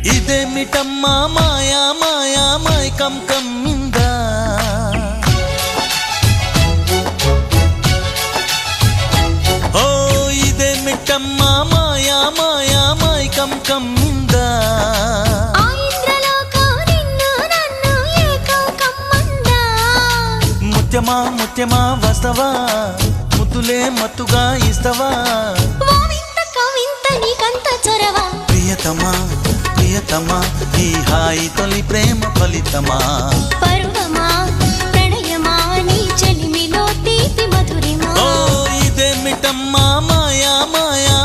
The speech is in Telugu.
ఇదేమిటమ్మా మాయా మాయా మైకం కమ్మిందా ఓ ఇదేమిటమ్మా మాయా మాయా మైకం కమ్మిందా ముత్యమా ముత్యమా వస్తవా ముద్దులే మత్తుగా ఇస్తవా ప్రియతమా ప్రియతమా ఈ హాయి తొలి ప్రేమ ఫలితమా పరువమా ప్రణయమా నీ చెలిమిలో తీపి మధురిమా ఓ ఇదేమిటమ్మా మాయా మాయా